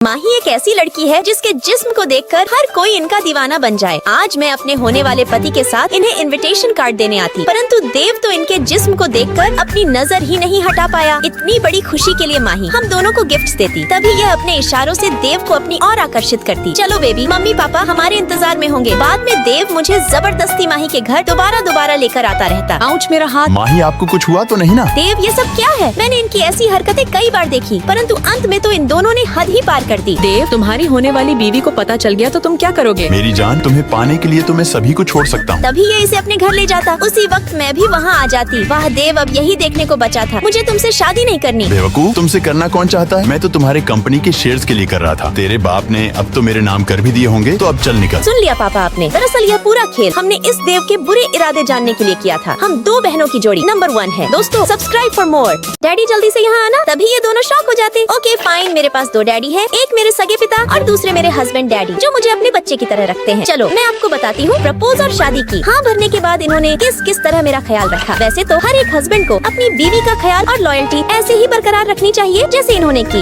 माही एक ऐसी लड़की है जिसके जिस्म को देखकर हर कोई इनका दीवाना बन जाए। आज मैं अपने होने वाले पति के साथ इन्हें इनविटेशन कार्ड देने आती, परंतु देव तो इनके जिस्म को देखकर अपनी नजर ही नहीं हटा पाया। इतनी बड़ी खुशी के लिए माही हम दोनों को गिफ्ट्स देती, तभी यह अपने इशारों से देव को अपनी और आकर्षित करती। चलो बेबी, मम्मी पापा हमारे इंतजार में होंगे। बाद में देव मुझे जबरदस्ती माही के घर दोबारा लेकर आता रहता। आउच मेरा हाथ। माही आपको कुछ हुआ तो नहीं ना? देव ये सब क्या है? मैंने इनकी ऐसी हरकतें कई बार देखी, परंतु अंत में तो इन दोनों ने हद ही पार कर दी। देव, तुम्हारी होने वाली बीवी को पता चल गया तो तुम क्या करोगे? मेरी जान, तुम्हें पाने के लिए तो मैं सभी को छोड़ सकता हूँ। तभी ये इसे अपने घर ले जाता। उसी वक्त मैं भी वहाँ आ जाती। वाह देव, अब यही देखने को बचा था। मुझे तुमसे शादी नहीं करनी। बेवकूफ, तुमसे करना कौन चाहता है? मैं तो तुम्हारे कंपनी के शेयर्स के लिए कर रहा था। तेरे बाप ने अब तो मेरे नाम कर भी दिए होंगे, तो अब चल निकल। सुन लिया पापा आपने। दरअसल यह पूरा खेल हमने इस देव के बुरे इरादे जानने के लिए किया था। हम दो बहनों की जोड़ी नंबर 1 है। दोस्तों सब्सक्राइब फॉर मोर। डैडी जल्दी से यहाँ आना। तभी ये दोनों शॉक हो जाते। ओके फाइन, मेरे पास 2 डैडी है, एक मेरे सगे पिता और दूसरे मेरे हस्बैंड डैडी, जो मुझे अपने बच्चे की तरह रखते हैं। चलो मैं आपको बताती हूँ प्रपोज और शादी की हाँ भरने के बाद इन्होंने किस तरह मेरा ख्याल रखा। वैसे तो हर एक हस्बैंड को अपनी बीवी का ख्याल और लॉयल्टी ऐसे ही बरकरार रखनी चाहिए जैसे इन्होंने की।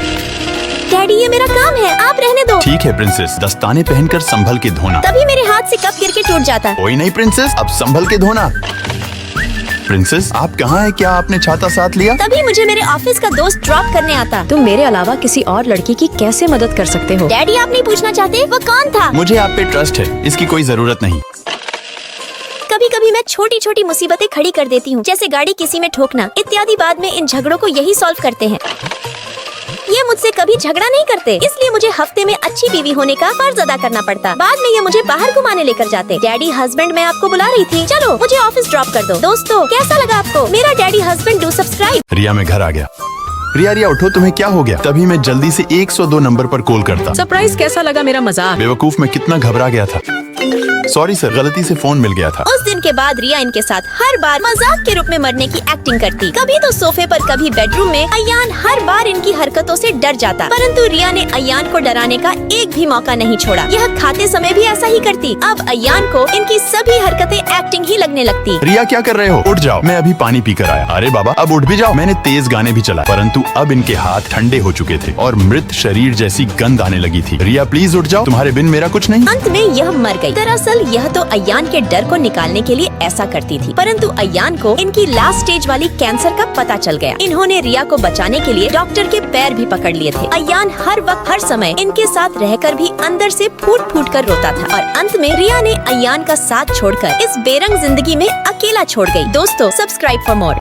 डैडी ये मेरा काम है, आप रहने दो। ठीक है प्रिंसेस, दस्ताने पहनकर संभल के धोना। तभी मेरे हाथ से कप गिर के टूट जाता। कोई नहीं प्रिंसेस, अब संभल के धोना। प्रिंसेस, आप कहाँ हैं? क्या आपने छाता साथ लिया? तभी मुझे मेरे ऑफिस का दोस्त ड्रॉप करने आता। तुम मेरे अलावा किसी और लड़की की कैसे मदद कर सकते हो? डैडी आप नहीं पूछना चाहते वो कौन था? मुझे आप पे ट्रस्ट है, इसकी कोई जरूरत नहीं। कभी कभी मैं छोटी छोटी मुसीबतें खड़ी कर देती हूँ, जैसे गाड़ी किसी में ठोकना इत्यादि। बाद में इन झगड़ों को यही सॉल्व करते हैं। ये मुझसे कभी झगड़ा नहीं करते, इसलिए मुझे हफ्ते में अच्छी बीवी होने का फर्ज अदा करना पड़ता। बाद में ये मुझे बाहर घुमाने लेकर जाते। डैडी हस्बैंड, मैं आपको बुला रही थी, चलो मुझे ऑफिस ड्रॉप कर दो। दोस्तों कैसा लगा आपको मेरा daddy husband? Do subscribe. Riya, मैं घर आ गया। रिया उठो, तुम्हें क्या हो गया? तभी मैं जल्दी से 102 नंबर पर कॉल करता। सरप्राइज कैसा लगा मेरा मजाक? बेवकूफ, मैं कितना घबरा गया था। सॉरी सर, गलती से फोन मिल गया था। उस दिन के बाद रिया इनके साथ हर बार मजाक के रूप में मरने की एक्टिंग करती। कभी तो सोफे पर, कभी बेडरूम में। अयान हर बार इनकी हरकतों से डर जाता, परंतु रिया ने अयान को डराने का एक भी मौका नहीं छोड़ा। यह खाते समय भी ऐसा ही करती। अब अयान को इनकी सभी हरकतें एक्टिंग ही लगने लगती। रिया क्या कर रहे हो? उठ जाओ, मैं अभी पानी पी कर आया। अरे बाबा, अब उठ भी जाओ। मैंने तेज गाने भी चलाए, परंतु अब इनके हाथ ठंडे हो चुके थे और मृत शरीर जैसी गंध आने लगी थी। रिया प्लीज उठ जाओ, तुम्हारे बिन मेरा कुछ नहीं। अंत में यह मर गई। दरअसल यह तो अयान के डर को निकालने के लिए ऐसा करती थी, परंतु अयान को इनकी लास्ट स्टेज वाली कैंसर का पता चल गया। इन्होंने रिया को बचाने के लिए डॉक्टर के पैर भी पकड़ लिए थे। अयान हर वक्त हर समय इनके साथ रहकर भी अंदर से फूट फूट कर रोता था और अंत में रिया ने अयान का साथ छोड़कर इस बेरंग जिंदगी में अकेला छोड़ गई। दोस्तों सब्सक्राइब फॉर मोर।